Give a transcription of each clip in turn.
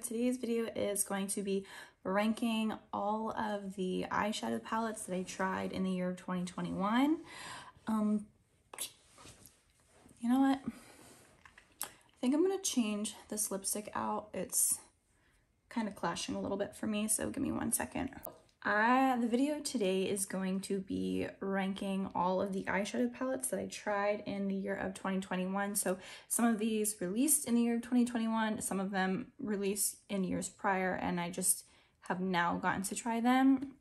Today's video is going to be ranking all of the eyeshadow palettes that I tried in the year of 2021. You know what? I think I'm gonna change this lipstick out. It's kind of clashing a little bit for me, so give me 1 second. The video today is going to be ranking all of the eyeshadow palettes that I tried in the year of 2021. So some of these released in the year of 2021, some of them released in years prior, and I just have now gotten to try them.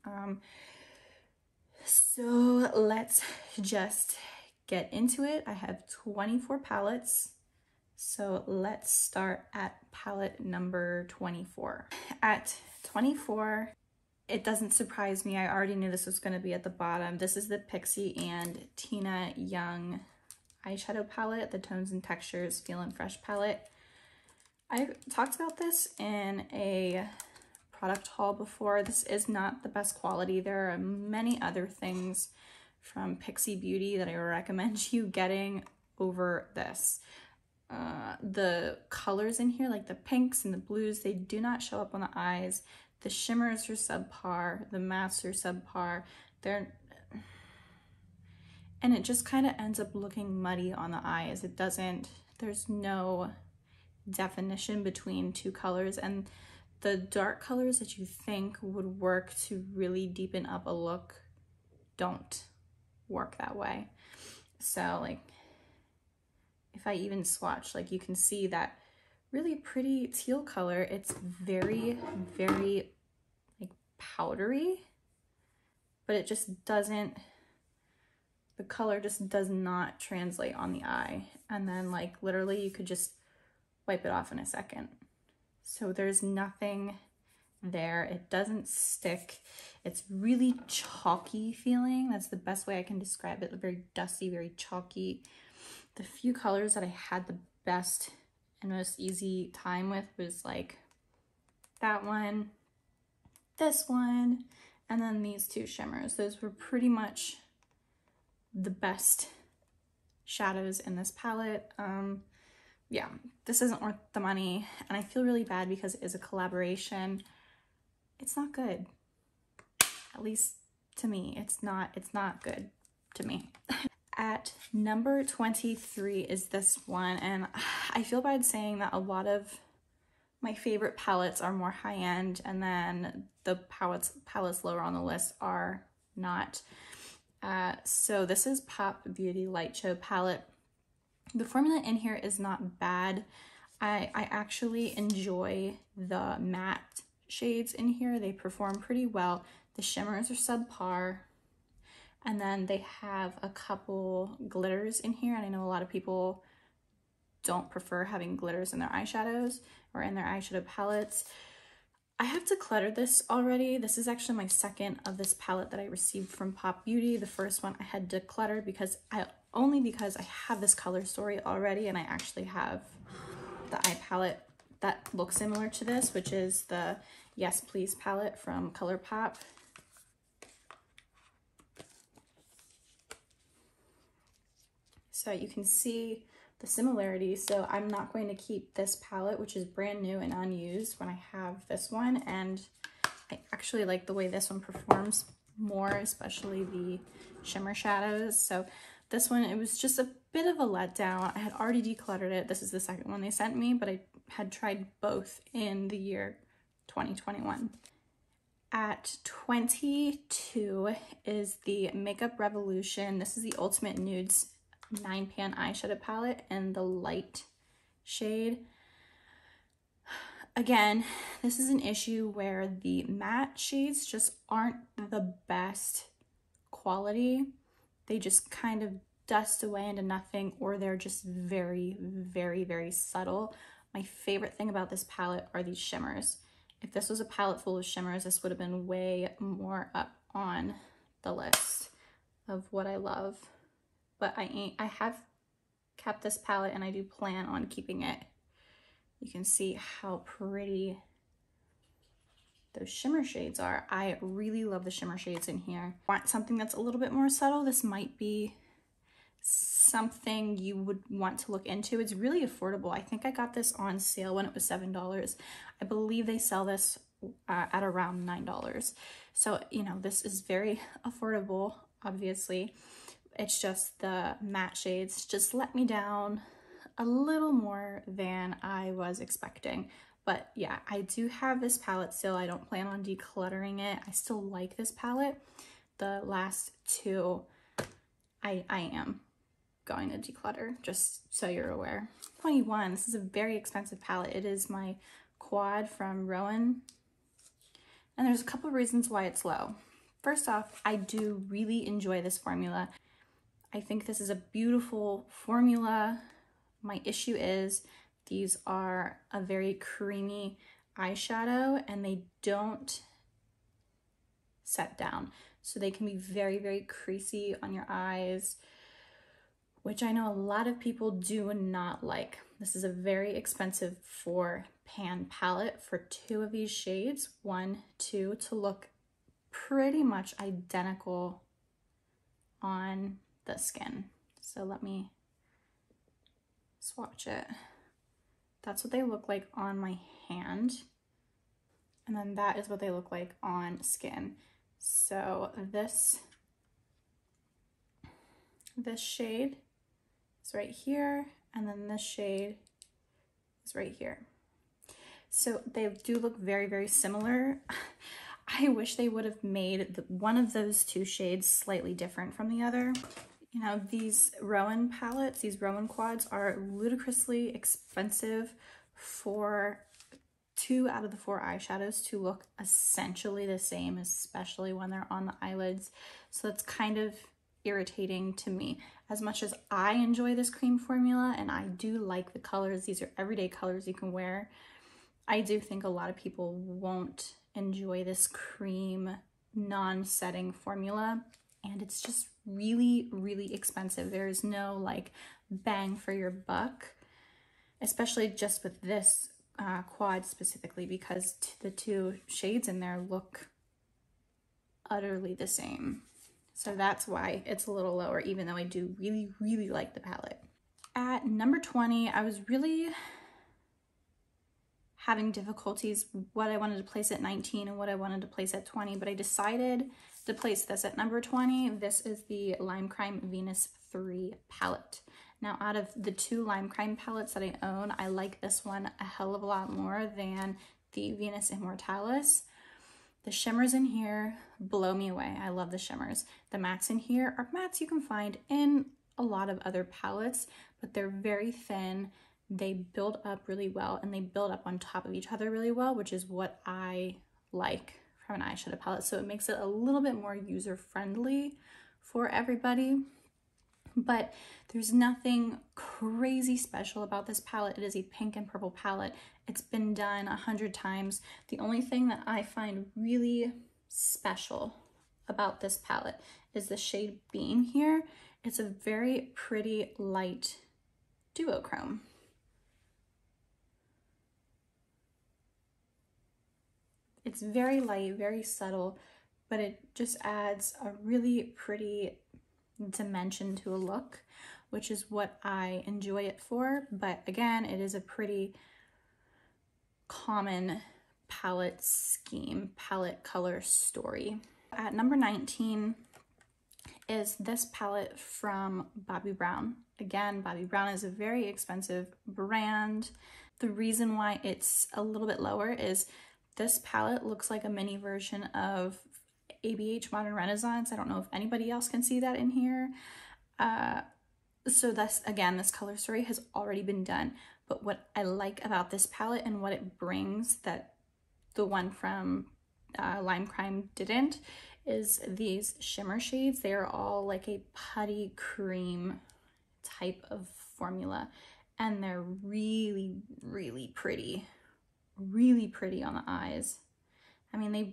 So let's just get into it. I have 24 palettes. So let's start at palette number 24. At 24, it doesn't surprise me. I already knew this was going to be at the bottom. This is the Pixie and Tina Young eyeshadow palette, the Tones and Textures Feelin' Fresh palette. I talked about this in a product haul before. This is not the best quality. There are many other things from Pixie Beauty that I recommend you getting over this. The colors in here, like the pinks and the blues, they do not show up on the eyes. The shimmers are subpar, the mattes are subpar, and it just kind of ends up looking muddy on the eyes. It doesn't, there's no definition between two colors, and the dark colors that you think would work to really deepen up a look don't work that way. So like, if I even swatch, like you can see that really pretty teal color. It's very, very like powdery, but it just doesn't, the color just does not translate on the eye. And then like literally you could just wipe it off in a second. So there's nothing there. It doesn't stick. It's really chalky feeling. That's the best way I can describe it. Very dusty, very chalky. The few colors that I had the best and most easy time with was like that one, this one, and then these two shimmers. Those were pretty much the best shadows in this palette. Yeah, this isn't worth the money, and I feel really bad because it is a collaboration. It's not good. At least to me, it's not good to me. At number 23 is this one, and I feel bad saying that a lot of my favorite palettes are more high-end, and then the palettes lower on the list are not. So this is Pop Beauty Light Show palette. The formula in here is not bad. I actually enjoy the matte shades in here. They perform pretty well. The shimmers are subpar. And then they have a couple glitters in here, and I know a lot of people don't prefer having glitters in their eyeshadows or in their eyeshadow palettes. I have decluttered this already. This is actually my second of this palette that I received from Pop Beauty. The first one I had decluttered only because I have this color story already, and I actually have the eye palette that looks similar to this, which is the Yes Please palette from Colourpop. So you can see the similarities. So I'm not going to keep this palette, which is brand new and unused, when I have this one. And I actually like the way this one performs more, especially the shimmer shadows. So this one, it was just a bit of a letdown. I had already decluttered it. This is the second one they sent me, but I had tried both in the year 2021. At 22 is the Makeup Revolution. This is the Ultimate Nudes 9-pan eyeshadow palette in the light shade. Again, this is an issue where the matte shades just aren't the best quality. They just kind of dust away into nothing, or they're just very, very, very subtle. My favorite thing about this palette are these shimmers. If this was a palette full of shimmers, this would have been way more up on the list of what I love. But I have kept this palette, and I do plan on keeping it. You can see how pretty those shimmer shades are. I really love the shimmer shades in here. Want something that's a little bit more subtle? This might be something you would want to look into. It's really affordable. I think I got this on sale when it was $7. I believe they sell this at around $9. So, you know, this is very affordable, obviously. It's just the matte shades just let me down a little more than I was expecting. But yeah, I do have this palette still. I don't plan on decluttering it. I still like this palette. The last two, I am going to declutter, just so you're aware. 21, this is a very expensive palette. It is my quad from Roen. And there's a couple of reasons why it's low. First off, I do really enjoy this formula. I think this is a beautiful formula. My issue is these are a very creamy eyeshadow and they don't set down. So they can be very, very creasy on your eyes, which I know a lot of people do not like. This is a very expensive 4-pan palette for 2 of these shades, 1, 2, to look pretty much identical on the skin. So let me swatch it. That's what they look like on my hand. And then that is what they look like on skin. So this shade is right here, and then this shade is right here. So they do look very, very similar. I wish they would have made one of those 2 shades slightly different from the other. You know, these Roen palettes, these Roen quads are ludicrously expensive for 2 out of the 4 eyeshadows to look essentially the same, especially when they're on the eyelids. So that's kind of irritating to me. As much as I enjoy this cream formula and I do like the colors, these are everyday colors you can wear, I do think a lot of people won't enjoy this cream non-setting formula, and it's just really, really expensive. There's no like bang for your buck, especially just with this quad specifically, because the 2 shades in there look utterly the same. So that's why it's a little lower, even though I do really, really like the palette. At number 20, I was really having difficulties what I wanted to place at 19 and what I wanted to place at 20, but I decided to place this at number 20. This is the Lime Crime Venus 3 palette. Now, out of the 2 Lime Crime palettes that I own, I like this one a hell of a lot more than the Venus Immortalis. The shimmers in here blow me away. I love the shimmers. The mattes in here are mattes you can find in a lot of other palettes, but they're very thin. They build up really well, and they build up on top of each other really well, which is what I like from an eyeshadow palette. So it makes it a little bit more user-friendly for everybody. But there's nothing crazy special about this palette. It is a pink and purple palette. It's been done 100 times. The only thing that I find really special about this palette is the shade Bean here. It's a very pretty light duochrome. It's very light, very subtle, but it just adds a really pretty dimension to a look, which is what I enjoy it for. But again, it is a pretty common palette scheme, palette color story. At number 19 is this palette from Bobbi Brown. Again, Bobbi Brown is a very expensive brand. The reason why it's a little bit lower is this palette looks like a mini version of ABH Modern Renaissance. I don't know if anybody else can see that in here. So this, again, this color story has already been done. But what I like about this palette and what it brings that the one from Lime Crime didn't is these shimmer shades. They are all like a putty cream type of formula. And they're really, really pretty. Really pretty on the eyes. I mean,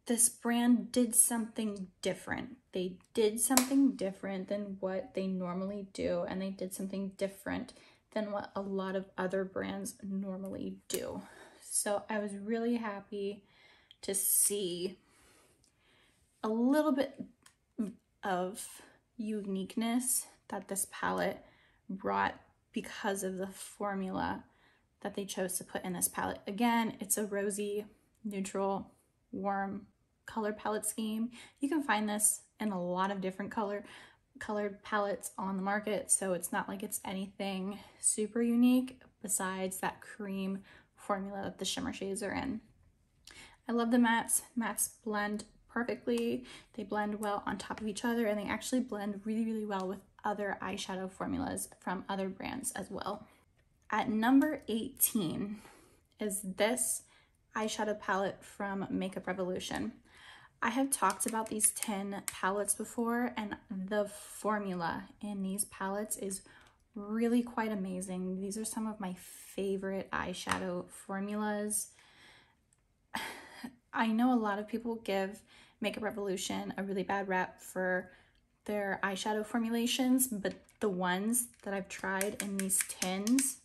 this brand did something different. They did something different than what they normally do, and they did something different than what a lot of other brands normally do. So I was really happy to see a little bit of uniqueness that this palette brought because of the formula that they chose to put in this palette. Again, it's a rosy, neutral, warm color palette scheme. You can find this in a lot of different colored palettes on the market, so it's not like it's anything super unique besides that cream formula that the shimmer shades are in. I love the mattes. Mattes blend perfectly. They blend well on top of each other, and they actually blend really, really well with other eyeshadow formulas from other brands as well. At number 18 is this eyeshadow palette from Makeup Revolution. I have talked about these 10 palettes before, and the formula in these palettes is really quite amazing. These are some of my favorite eyeshadow formulas. I know a lot of people give Makeup Revolution a really bad rep for their eyeshadow formulations, but the ones that I've tried in these tins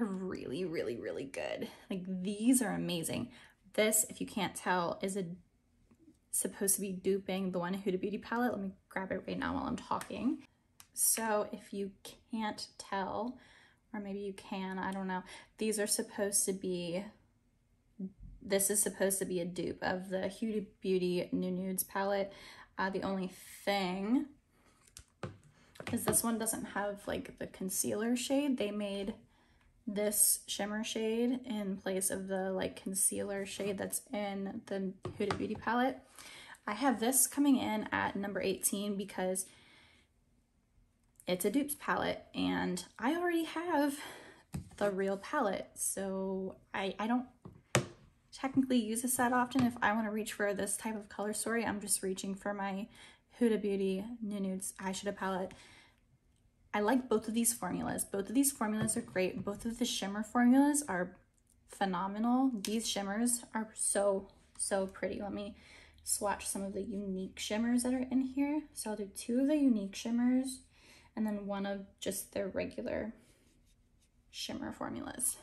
are really, really, really good. Like, these are amazing. This, if you can't tell, is supposed to be duping the one Huda Beauty palette. Let me grab it right now while I'm talking. So if you can't tell, or maybe you can, I don't know, these are supposed to be, this is supposed to be a dupe of the Huda Beauty New Nudes palette. The only thing is this one doesn't have like the concealer shade. They made this shimmer shade in place of the like concealer shade that's in the Huda Beauty palette. I have this coming in at number 18 because it's a dupes palette and I already have the real palette, so I don't technically use this that often. If I want to reach for this type of color story, I'm just reaching for my Huda Beauty New Nudes eyeshadow palette. I like both of these formulas. Both of these formulas are great. Both of the shimmer formulas are phenomenal. These shimmers are so, so pretty. Let me swatch some of the unique shimmers that are in here. So I'll do 2 of the unique shimmers and then 1 of just their regular shimmer formulas.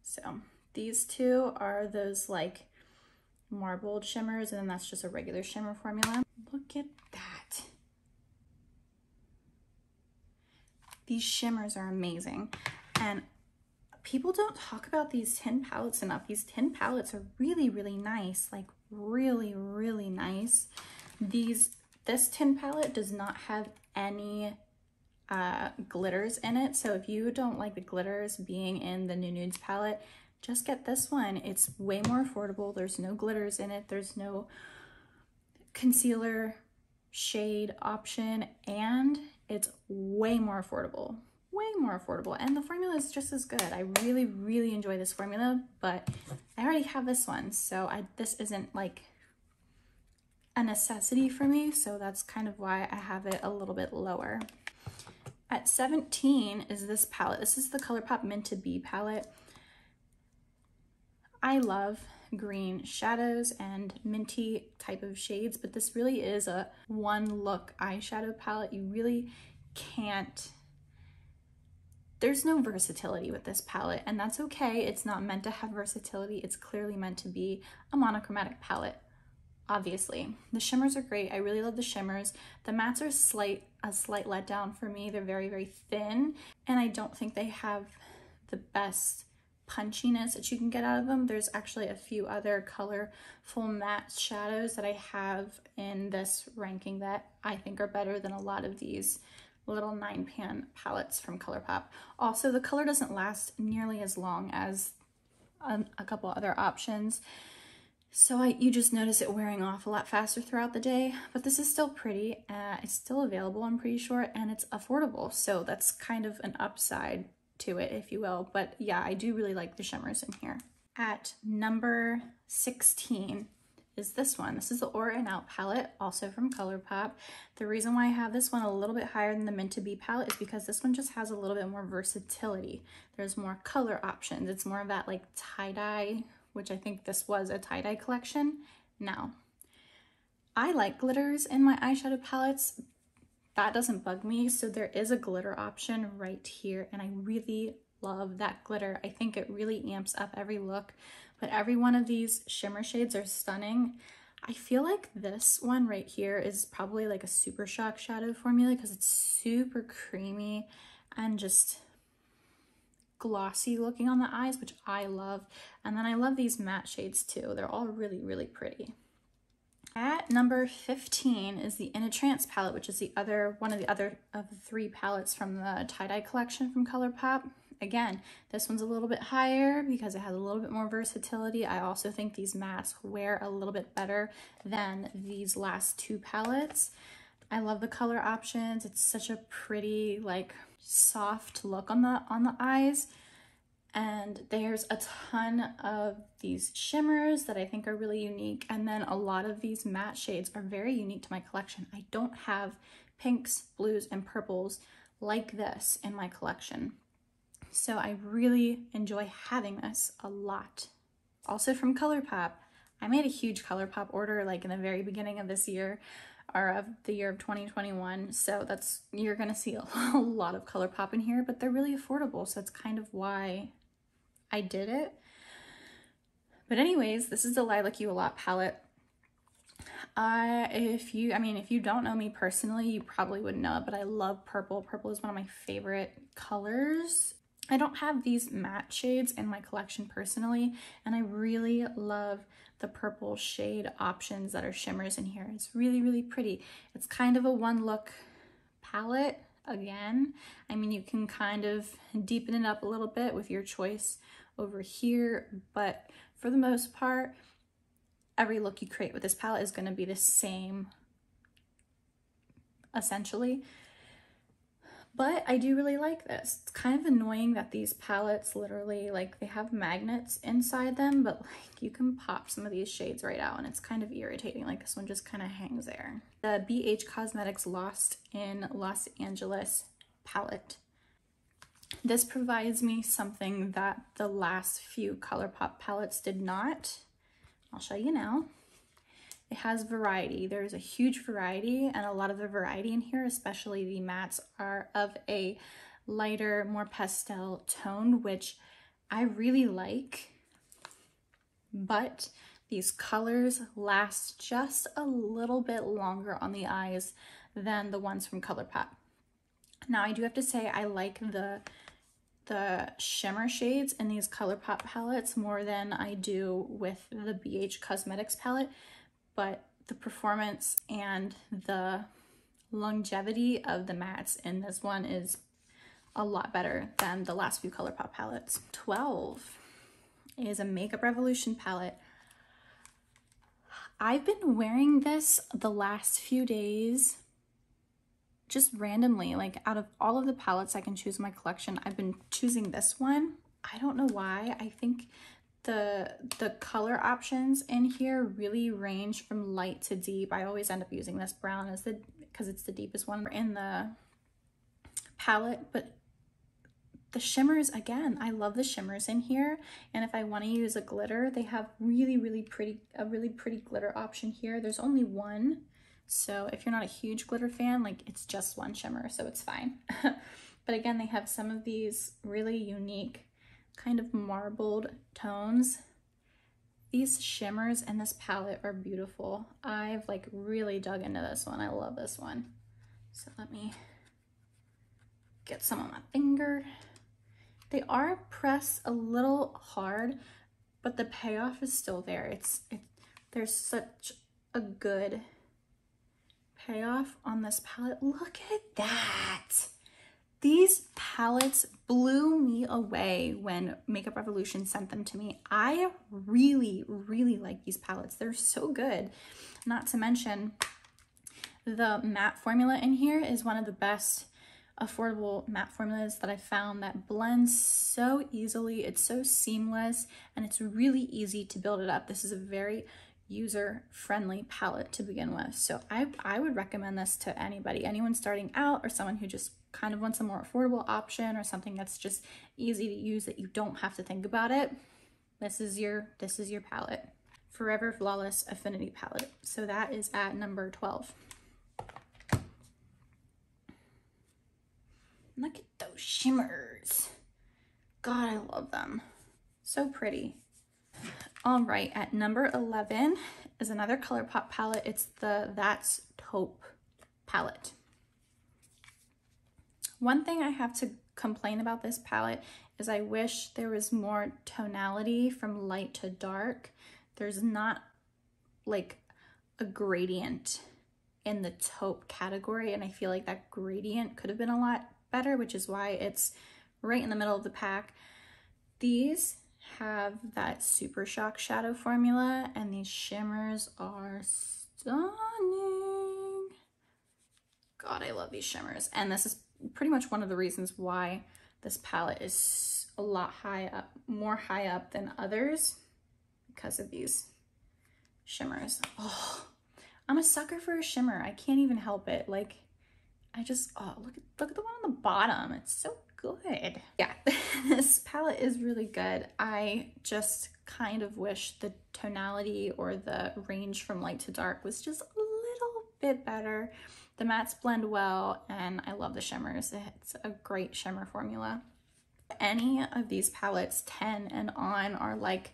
So these 2 are those like marbled shimmers, and then that's just a regular shimmer formula. Look at that. These shimmers are amazing, and people don't talk about these 10 palettes enough. These 10 palettes are really, really nice, like really, really nice. This 10 palette does not have any glitters in it, so if you don't like the glitters being in the New Nudes palette, just get this one. It's way more affordable. There's no glitters in it. There's no concealer shade option, and it's way more affordable. Way more affordable. And the formula is just as good. I really, really enjoy this formula, but I already have this one, so this isn't like a necessity for me, so that's kind of why I have it a little bit lower. At 17 is this palette. This is the Colourpop Mint To Be palette. I love green shadows and minty type of shades, but this really is a one look eyeshadow palette. You really can't, there's no versatility with this palette, and that's okay. It's not meant to have versatility. It's clearly meant to be a monochromatic palette. Obviously, the shimmers are great. I really love the shimmers. The mattes are a slight letdown for me. They're very, very thin, and I don't think they have the best punchiness that you can get out of them. There's actually a few other colorful matte shadows that I have in this ranking that I think are better than a lot of these little 9-pan palettes from Colourpop. Also, the color doesn't last nearly as long as a couple other options, so you just notice it wearing off a lot faster throughout the day, but this is still pretty. It's still available, I'm pretty sure, and it's affordable, so that's kind of an upside to it, if you will. But yeah, I do really like the shimmers in here. At number 16 is this one. This is the Aura and Out palette, also from Colourpop. The reason why I have this one a little bit higher than the Mint To Be palette is because this one just has a little bit more versatility. There's more color options. It's more of that like tie-dye, which I think this was a tie-dye collection. Now, I like glitters in my eyeshadow palettes. That doesn't bug me, so there is a glitter option right here, and I really love that glitter. I think it really amps up every look, but every one of these shimmer shades are stunning. I feel like this one right here is probably like a Super Shock shadow formula because it's super creamy and just glossy looking on the eyes, which I love. And then I love these matte shades too. They're all really, really pretty. At number 15 is the In A Trance palette, which is one of the 3 palettes from the tie-dye collection from Colourpop. Again, this one's a little bit higher because it has a little bit more versatility. I also think these mattes wear a little bit better than these last 2 palettes. I love the color options. It's such a pretty, like, soft look on the eyes. And there's a ton of these shimmers that I think are really unique. And then a lot of these matte shades are very unique to my collection. I don't have pinks, blues, and purples like this in my collection. So I really enjoy having this a lot. Also from Colourpop, I made a huge Colourpop order like in the very beginning of this year, or of the year of 2021. So you're gonna see a lot of Colourpop in here, but they're really affordable. So that's kind of why I did it. But anyways, this is the Lilac You A Lot palette. If you don't know me personally, you probably wouldn't know it, but I love purple. Purple is one of my favorite colors. I don't have these matte shades in my collection personally, and I really love the purple shade options that are shimmers in here. It's really, really pretty. It's kind of a one look palette again. I mean, you can kind of deepen it up a little bit with your choice over here, but for the most part, every look you create with this palette is going to be the same, essentially. But I do really like this. It's kind of annoying that these palettes literally, like, they have magnets inside them, but like you can pop some of these shades right out and it's kind of irritating. Like this one just kind of hangs there. The BH Cosmetics Lost in Los Angeles palette. This provides me something that the last few Colourpop palettes did not. I'll show you now. It has variety. There's a huge variety, and a lot of the variety in here, especially the mattes, are of a lighter, more pastel tone, which I really like. But these colors last just a little bit longer on the eyes than the ones from Colourpop. Now, I do have to say I like the shimmer shades in these Colourpop palettes more than I do with the BH Cosmetics palette, but the performance and the longevity of the mattes in this one is a lot better than the last few Colourpop palettes. 12 is a Makeup Revolution palette. I've been wearing this the last few days just randomly. Like, out of all of the palettes I can choose in my collection, I've been choosing this one. I don't know why. I think the color options in here really range from light to deep. I always end up using this brown as because it's the deepest one in the palette, but the shimmers, again, I love the shimmers in here. And if I want to use a glitter, they have a really pretty glitter option here. There's only one, so if you're not a huge glitter fan, like, it's just one shimmer, so it's fine. But again, they have some of these really unique kind of marbled tones. These shimmers in this palette are beautiful. I've like really dug into this one. I love this one. So let me get some on my finger. They are pressed a little hard, but the payoff is still there. There's such a good payoff on this palette. Look at that. These palettes blew me away when Makeup Revolution sent them to me. I really like these palettes. They're so good. Not to mention, the matte formula in here is one of the best affordable matte formulas that I found that blends so easily. It's so seamless, and it's really easy to build it up. This is a very user-friendly palette to begin with. So I would recommend this to anybody, anyone starting out, or someone who just kind of wants a more affordable option, or something that's just easy to use that you don't have to think about it. This is your palette. Forever Flawless Affinity palette. So that is at number 12. Look at those shimmers. God, I love them. So pretty. All right, at number 11 is another Colourpop palette. It's the That's Taupe palette. One thing I have to complain about this palette is I wish there was more tonality from light to dark. There's not like a gradient in the taupe category, and I feel like that gradient could have been a lot better, which is why it's right in the middle of the pack. These have that Super Shock shadow formula, and these shimmers are stunning. God, I love these shimmers. And this is pretty much one of the reasons why this palette is a lot more high up than others, because of these shimmers. Oh, I'm a sucker for a shimmer. I can't even help it. Like, I just, oh, look at the one on the bottom. It's so good. Yeah, this palette is really good. I just kind of wish the tonality or the range from light to dark was just a little bit better. The mattes blend well, and I love the shimmers. It's a great shimmer formula. Any of these palettes 10 and on are like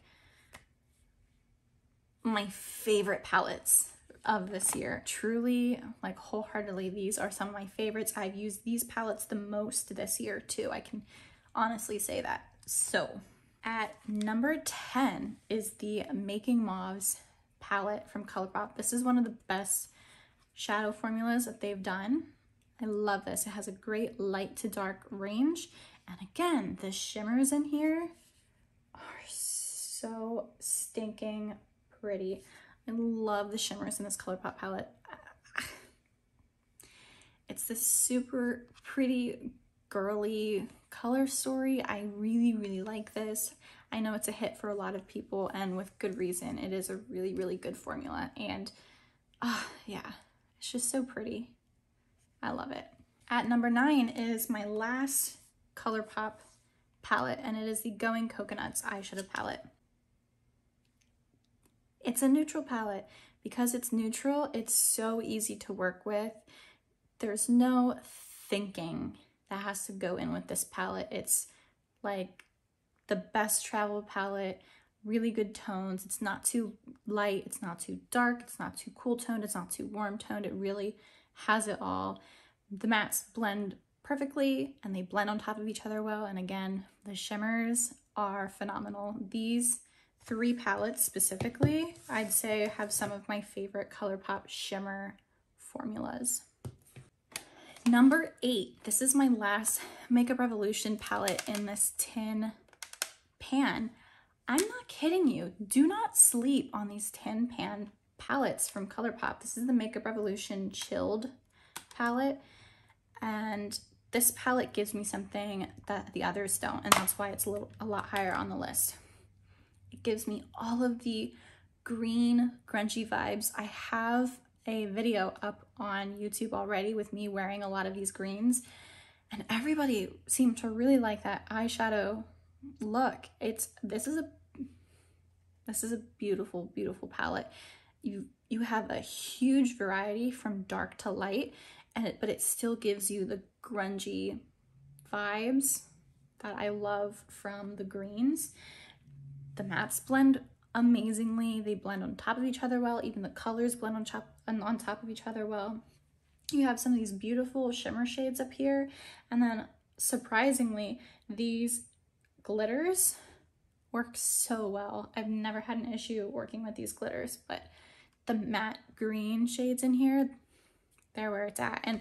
my favorite palettes of this year. Truly, like wholeheartedly, these are some of my favorites. I've used these palettes the most this year too. I can honestly say that. So at number 10 is the Making Mauves palette from Colourpop. This is one of the best shadow formulas that they've done. I love this. It has a great light to dark range. And again, the shimmers in here are so stinking pretty. I love the shimmers in this Colourpop palette. It's this super pretty, girly color story. I really, really like this. I know it's a hit for a lot of people, and with good reason. It is a really, really good formula. And yeah, it's just so pretty. I love it. At number 9 is my last Colourpop palette, and it is the Going Coconuts eyeshadow palette. It's a neutral palette. Because it's neutral, it's so easy to work with. There's no thinking that has to go in with this palette. It's like the best travel palette, really good tones. It's not too light, it's not too dark, it's not too cool toned, it's not too warm toned. It really has it all. The mattes blend perfectly, and they blend on top of each other well. And again, the shimmers are phenomenal. These 3 palettes specifically, I'd say, have some of my favorite Colourpop shimmer formulas. Number 8, this is my last Makeup Revolution palette in this tin pan. I'm not kidding you. Do not sleep on these tin pan palettes from Colourpop. This is the Makeup Revolution Chilled palette, and this palette gives me something that the others don't, and that's why it's a lot higher on the list. It gives me all of the green grungy vibes. I have a video up on YouTube already with me wearing a lot of these greens, and everybody seemed to really like that eyeshadow look. This is a beautiful, beautiful palette. You have a huge variety from dark to light, but it still gives you the grungy vibes that I love from the greens. The mattes blend amazingly. They blend on top of each other well. Even the colors blend on top of each other well. You have some of these beautiful shimmer shades up here. And then surprisingly, these glitters work so well. I've never had an issue working with these glitters, but the matte green shades in here, they're where it's at. And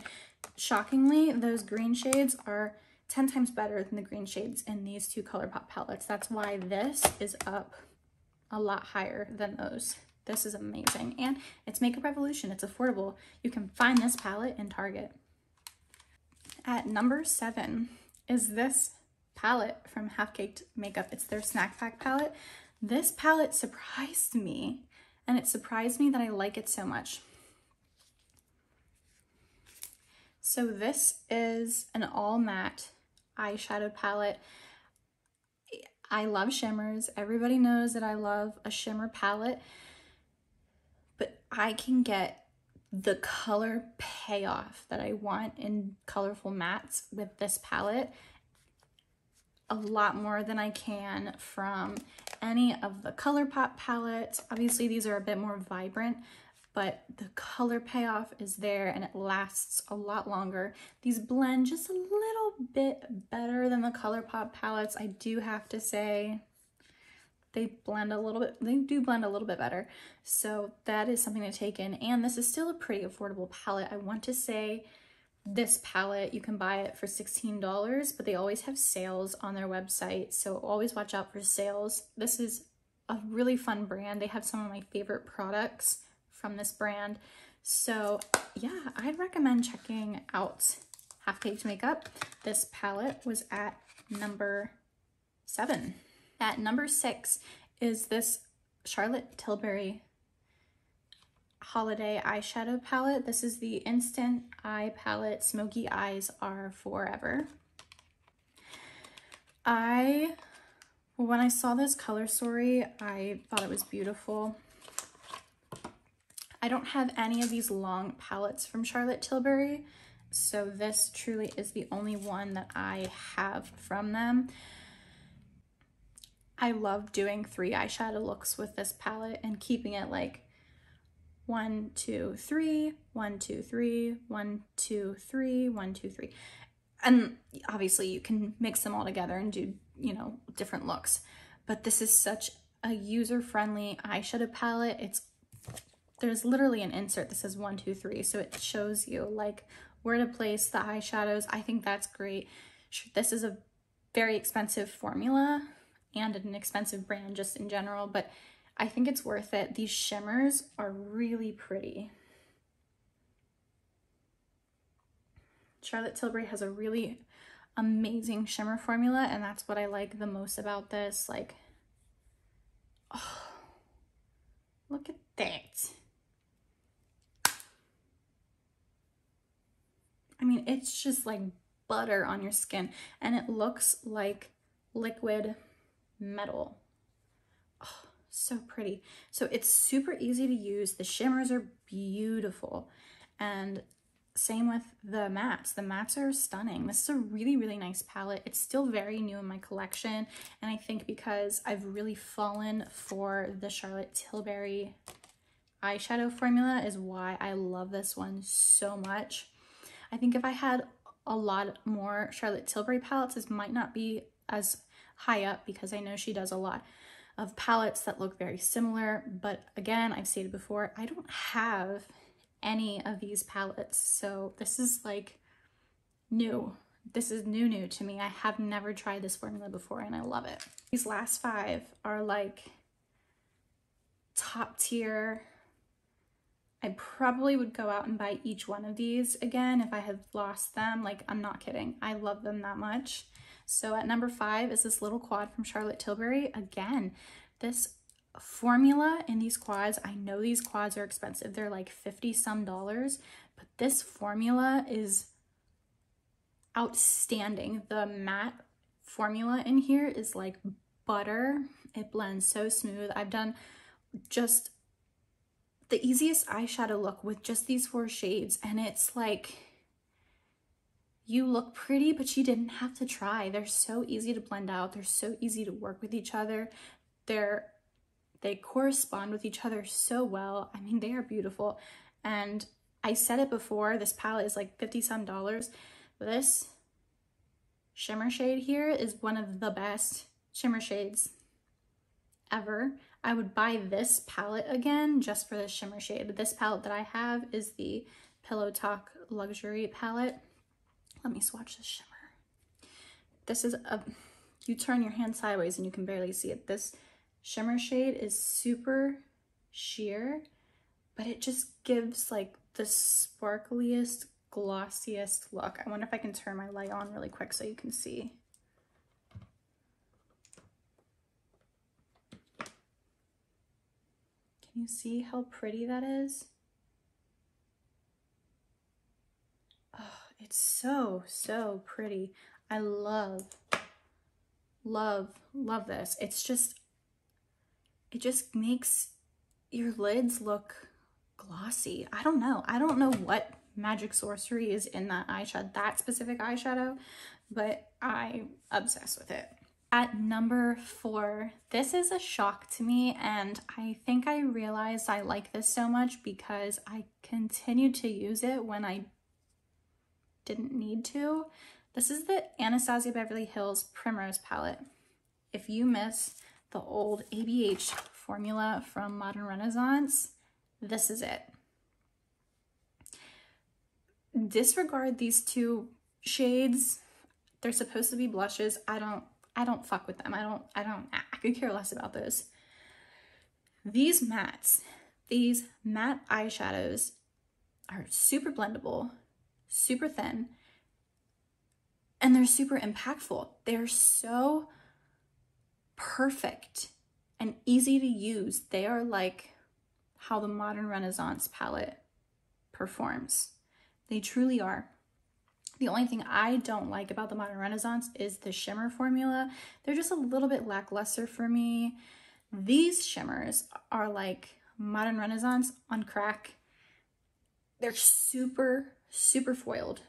shockingly, those green shades are 10 times better than the green shades in these 2 Colourpop palettes. That's why this is up a lot higher than those. This is amazing. And it's Makeup Revolution. It's affordable. You can find this palette in Target. At number 7 is this palette from Half Caked Makeup. It's their Snack Pack palette. This palette surprised me, and it surprised me that I like it so much. So this is an all matte eyeshadow palette. I love shimmers. Everybody knows that I love a shimmer palette, but I can get the color payoff that I want in colorful mattes with this palette. a lot more than I can from any of the Colourpop palettes. Obviously these are a bit more vibrant, but the color payoff is there and it lasts a lot longer. These blend just a little bit better than the Colourpop palettes, I do have to say. They do blend a little bit better. So that is something to take in. And this is still a pretty affordable palette. I want to say this palette, you can buy it for $16, but they always have sales on their website. So always watch out for sales. This is a really fun brand. They have some of my favorite products from this brand. So yeah, I'd recommend checking out Half Baked Makeup. This palette was at number 7. At number 6 is this Charlotte Tilbury Holiday Eyeshadow Palette. This is the Instant Eye Palette. Smoky Eyes Are Forever. When I saw this color story, I thought it was beautiful. I don't have any of these long palettes from Charlotte Tilbury, so this truly is the only one that I have from them. I love doing 3 eyeshadow looks with this palette and keeping it like 1, 2, 3, 1, 2, 3, 1, 2, 3, 1, 2, 3. And obviously you can mix them all together and do, you know, different looks. But this is such a user-friendly eyeshadow palette. There's literally an insert that says 1, 2, 3. So it shows you like where to place the eyeshadows. I think that's great. This is a very expensive formula and an expensive brand just in general, but I think it's worth it. These shimmers are really pretty. Charlotte Tilbury has a really amazing shimmer formula, and that's what I like the most about this. Like, oh, look at that. I mean, it's just like butter on your skin, and it looks like liquid metal. Oh, so pretty. So it's super easy to use. The shimmers are beautiful, and same with the mattes. The mattes are stunning. This is a really, really nice palette. It's still very new in my collection, and I think because I've really fallen for the Charlotte Tilbury eyeshadow formula is why I love this one so much. I think if I had a lot more Charlotte Tilbury palettes, this might not be as high up because I know she does a lot of palettes that look very similar. But again, I've stated before, I don't have any of these palettes. So this is like new. This is new to me. I have never tried this formula before and I love it. These last 5 are like top tier. I probably would go out and buy each one of these again if I had lost them. Like, I'm not kidding. I love them that much. So at number 5 is this little quad from Charlotte Tilbury. Again, this formula in these quads, I know these quads are expensive. They're like $50 some, but this formula is outstanding. The matte formula in here is like butter. It blends so smooth. I've done just the easiest eyeshadow look with just these 4 shades, and it's like, you look pretty, but you didn't have to try. They're so easy to blend out. They're so easy to work with each other. They correspond with each other so well. I mean, they are beautiful. And I said it before, this palette is like $50 some. This shimmer shade here is one of the best shimmer shades ever. I would buy this palette again just for this shimmer shade. This palette that I have is the Pillow Talk Luxury palette. Let me swatch this shimmer. This is you turn your hand sideways and you can barely see it. This shimmer shade is super sheer, but it just gives like the sparkliest, glossiest look. I wonder if I can turn my light on really quick so you can see. Can you see how pretty that is? Oh, it's so, so pretty. I love this. It just makes your lids look glossy. I don't know what magic sorcery is in that eyeshadow, that specific eyeshadow, but I'm obsessed with it. At number 4, this is a shock to me, and I think I realized I like this so much because I continued to use it when I didn't need to. This is the Anastasia Beverly Hills Primrose palette. If you miss the old ABH formula from Modern Renaissance, this is it. Disregard these 2 shades. They're supposed to be blushes. I don't fuck with them. I could care less about those. These mattes, these matte eyeshadows are super blendable, super thin, and they're super impactful. They're so perfect and easy to use. They are like how the Modern Renaissance palette performs. They truly are. The only thing I don't like about the Modern Renaissance is the shimmer formula. They're just a little bit lackluster for me. These shimmers are like Modern Renaissance on crack. They're super, super foiled.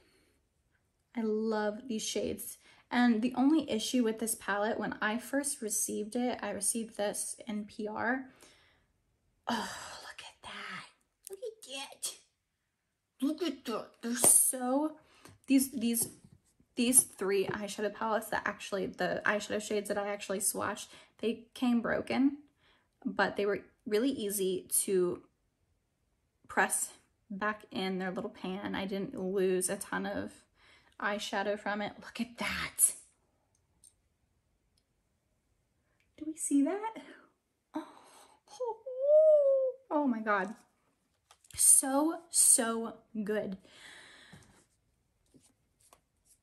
I love these shades. And the only issue with this palette, when I first received it, I received this in PR. Oh, look at that. Look at that. Look at that. They're so... These 3 eyeshadow palettes that actually, the eyeshadow shades that I actually swatched, they came broken, but they were really easy to press back in their little pan. I didn't lose a ton of eyeshadow from it. Look at that. Do we see that? Oh my God. So, so good.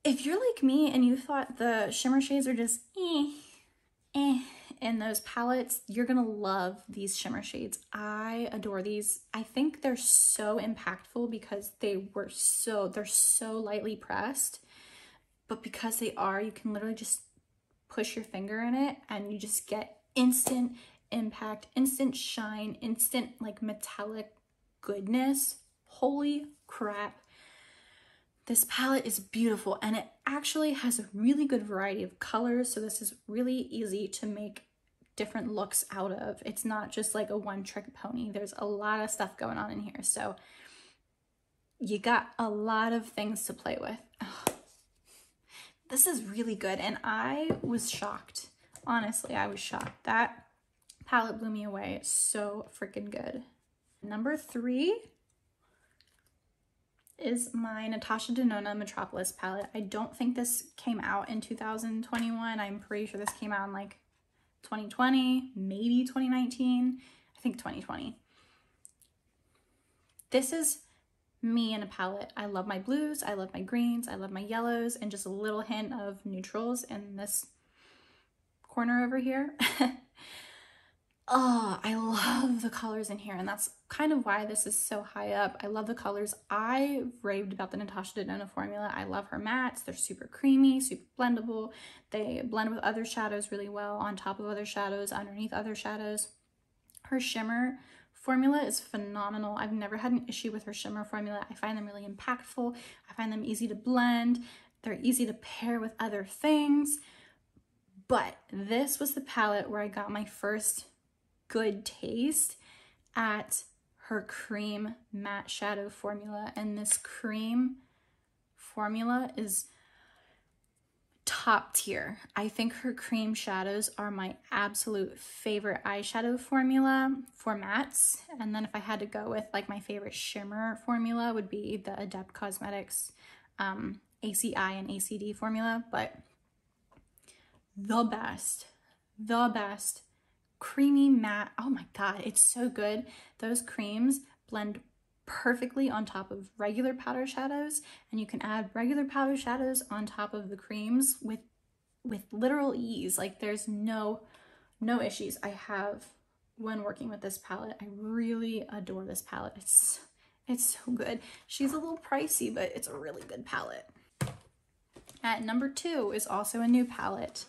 If you're like me and you thought the shimmer shades are just in those palettes, you're gonna love these shimmer shades. I adore these. I think they're so impactful because they're so lightly pressed, but because they are, you can literally just push your finger in it and you just get instant impact, instant shine, instant like metallic goodness. Holy crap. This palette is beautiful, and it actually has a really good variety of colors, so this is really easy to make different looks out of. It's not just like a one-trick pony. There's a lot of stuff going on in here, so you got a lot of things to play with. Oh, this is really good, and I was shocked. Honestly, I was shocked. That palette blew me away. It's so freaking good. Number 3 is my Natasha Denona Metropolis palette. I don't think this came out in 2021. I'm pretty sure this came out in like 2020, maybe 2019. I think 2020. This is me in a palette. I love my blues, I love my greens, I love my yellows, and just a little hint of neutrals in this corner over here. Oh, I love the colors in here, and that's kind of why this is so high up. I love the colors. I raved about the Natasha Denona formula. I love her mattes. They're super creamy, super blendable. They blend with other shadows really well, on top of other shadows, underneath other shadows. Her shimmer formula is phenomenal. I've never had an issue with her shimmer formula. I find them really impactful. I find them easy to blend. They're easy to pair with other things. But this was the palette where I got my first good taste at her cream matte shadow formula, and this cream formula is top tier. I think her cream shadows are my absolute favorite eyeshadow formula for mattes, and then if I had to go with like my favorite shimmer formula would be the Adept Cosmetics ACI and ACD formula. But the best creamy matte. Oh my god, it's so good. Those creams blend perfectly on top of regular powder shadows, and you can add regular powder shadows on top of the creams with literal ease. Like there's no issues I have when working with this palette. I really adore this palette. It's so good. She's a little pricey, but it's a really good palette. At number 2 is also a new palette.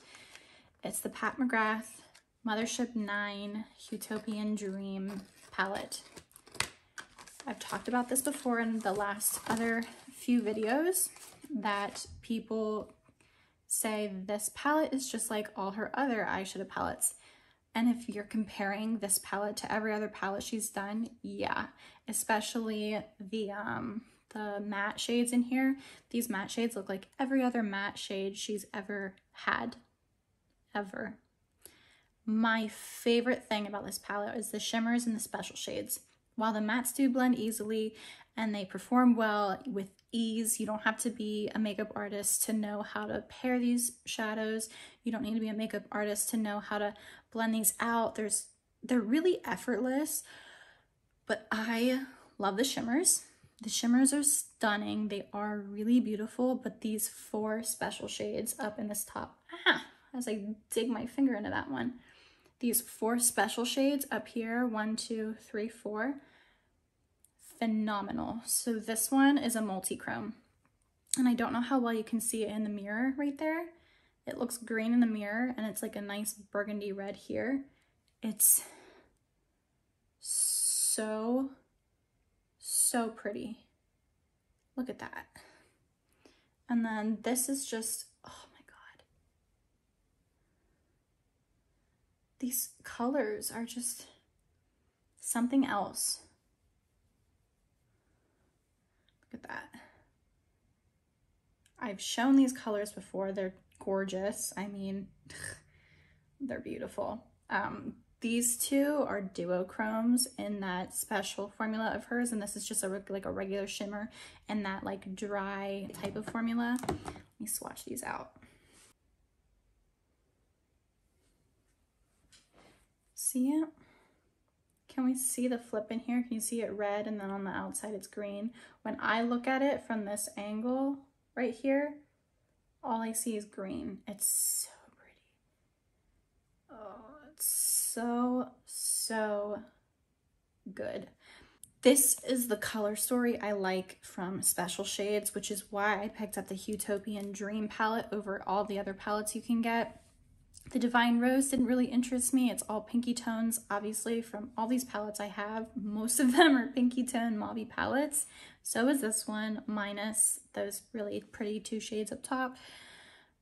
It's the Pat McGrath Mothership 9 Huetopian Dream palette. I've talked about this before in the last other few videos, that people say this palette is just like all her other eyeshadow palettes. And if you're comparing this palette to every other palette she's done, yeah, especially the matte shades in here. These matte shades look like every other matte shade she's ever had, ever. My favorite thing about this palette is the shimmers and the special shades. While the mattes do blend easily and they perform well with ease, you don't have to be a makeup artist to know how to pair these shadows. You don't need to be a makeup artist to know how to blend these out. They're really effortless, but I love the shimmers. The shimmers are stunning. They are really beautiful, but these 4 special shades up in this top, as I dig my finger into that one, these 4 special shades up here, 1, 2, 3, 4, phenomenal. So this one is a multi-chrome, and I don't know how well you can see it in the mirror right there. It looks green in the mirror, and it's like a nice burgundy red here. It's so pretty. Look at that. And then this is just, oh my God. These colors are just something else. Look at that. I've shown these colors before. They're gorgeous. I mean, they're beautiful. These 2 are duochromes in that special formula of hers, and this is just like a regular shimmer in that like dry type of formula. Let me swatch these out. See it? Can we see the flip in here? Can you see it red and then on the outside it's green? When I look at it from this angle right here, all I see is green. It's so pretty. Oh, it's so good. This is the color story I like from Special Shades, which is why I picked up the Huetopian Dream palette over all the other palettes you can get. The Divine Rose didn't really interest me. It's all pinky tones, obviously, from all these palettes I have. Most of them are pinky tone mauve palettes. So is this one, minus those really pretty 2 shades up top.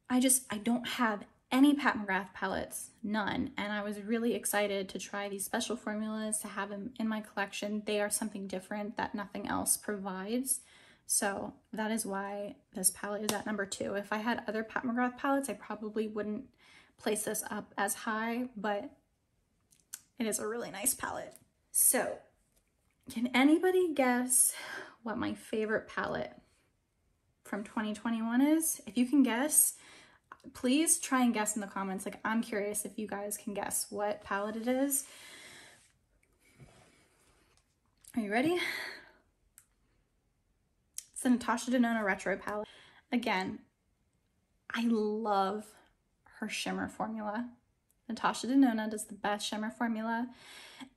I don't have any Pat McGrath palettes, none. And I was really excited to try these special formulas, to have them in my collection. They are something different that nothing else provides. So that is why this palette is at number 2. If I had other Pat McGrath palettes, I probably wouldn't place this up as high, but it is a really nice palette. So can anybody guess what my favorite palette from 2021 is? If you can guess, please try and guess in the comments. Like, I'm curious if you guys can guess what palette it is. Are you ready? It's the Natasha Denona Retro palette. Again, I love her shimmer formula. Natasha Denona does the best shimmer formula,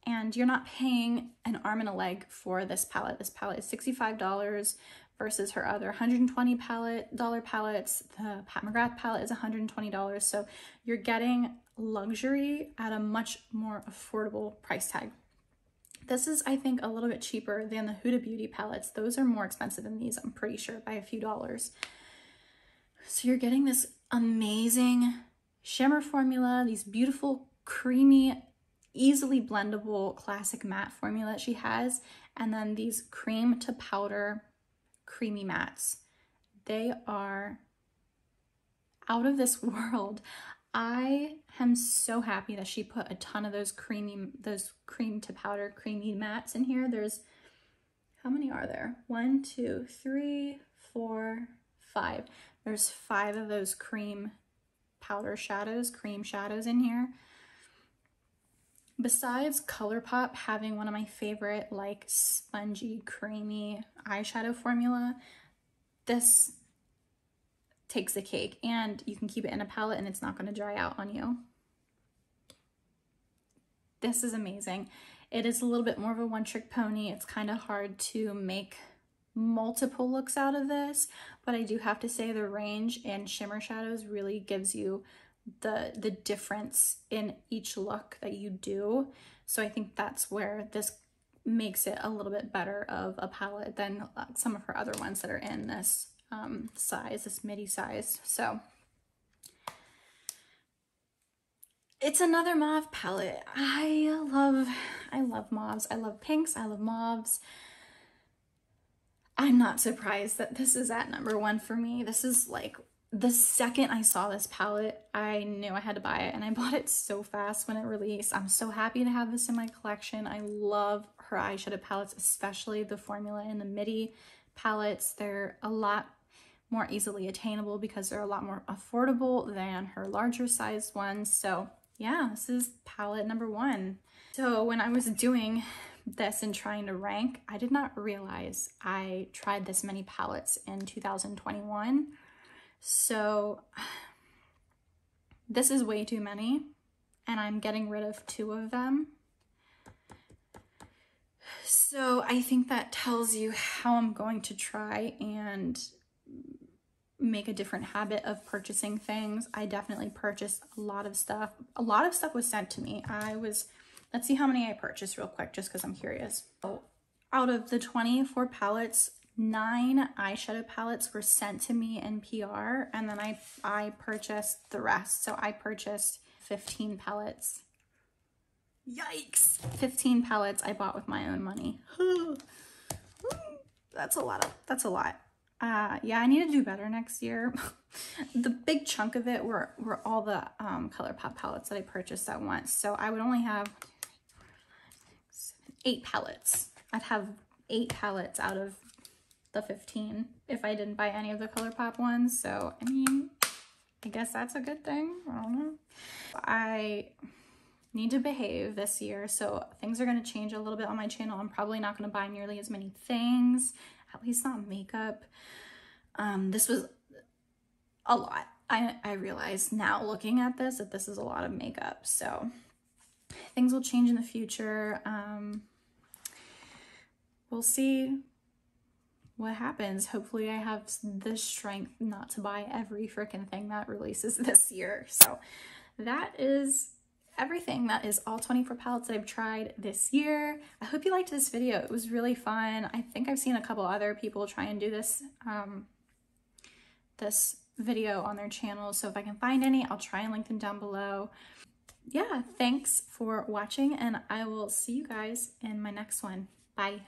and you're not paying an arm and a leg for this palette. This palette is $65 versus her other $120 palettes. The Pat McGrath palette is $120, so you're getting luxury at a much more affordable price tag. This is, I think, a little bit cheaper than the Huda Beauty palettes. Those are more expensive than these, I'm pretty sure, by a few dollars. So you're getting this amazing shimmer formula, these beautiful, creamy, easily blendable classic matte formula that she has, and then these cream to powder creamy mattes. They are out of this world. I am so happy that she put a ton of those cream to powder creamy mattes in here. There's, how many are there? 1, 2, 3, 4, 5. There's 5 of those cream powder shadows, cream shadows in here. Besides Colourpop having one of my favorite, like, spongy, creamy eyeshadow formula, this takes the cake, and you can keep it in a palette and it's not going to dry out on you. This is amazing. It is a little bit more of a one-trick pony. It's kind of hard to make multiple looks out of this, but I do have to say the range in shimmer shadows really gives you the difference in each look that you do. So I think that's where this makes it a little bit better of a palette than some of her other ones that are in this size, this midi size. So It's another mauve palette. I love mauves. I love pinks. I love mauves. I'm not surprised that this is at #1 for me. This is like, the second I saw this palette, I knew I had to buy it, and I bought it so fast when it released. I'm so happy to have this in my collection. I love her eyeshadow palettes, especially the Formula and the Midi palettes. They're a lot more easily attainable because they're a lot more affordable than her larger sized ones. So yeah, this is palette #1. So when I was doing this and trying to rank, I did not realize I tried this many palettes in 2021. So this is way too many, and I'm getting rid of 2 of them. So I think that tells you how I'm going to try and make a different habit of purchasing things. I definitely purchased a lot of stuff. A lot of stuff was sent to me. Let's see how many I purchased real quick, just because I'm curious. So out of the 24 palettes, 9 eyeshadow palettes were sent to me in PR, and then I purchased the rest. So I purchased 15 palettes. Yikes! 15 palettes I bought with my own money. That's a lot. Yeah, I need to do better next year. The big chunk of it were all the Colourpop palettes that I purchased at once. So I would only have 8 palettes. I'd have 8 palettes out of the 15 if I didn't buy any of the Colourpop ones. So, I mean, I guess that's a good thing. I don't know. I need to behave this year, so things are going to change a little bit on my channel. I'm probably not going to buy nearly as many things, at least not makeup. This was a lot. I realize now looking at this that this is a lot of makeup, so things will change in the future. We'll see what happens. Hopefully I have the strength not to buy every freaking thing that releases this year. So that is everything. That is all 24 palettes that I've tried this year. I hope you liked this video. It was really fun. I think I've seen a couple other people try and do this this video on their channel, so if I can find any, I'll try and link them down below. Yeah, thanks for watching, and I will see you guys in my next one. Bye.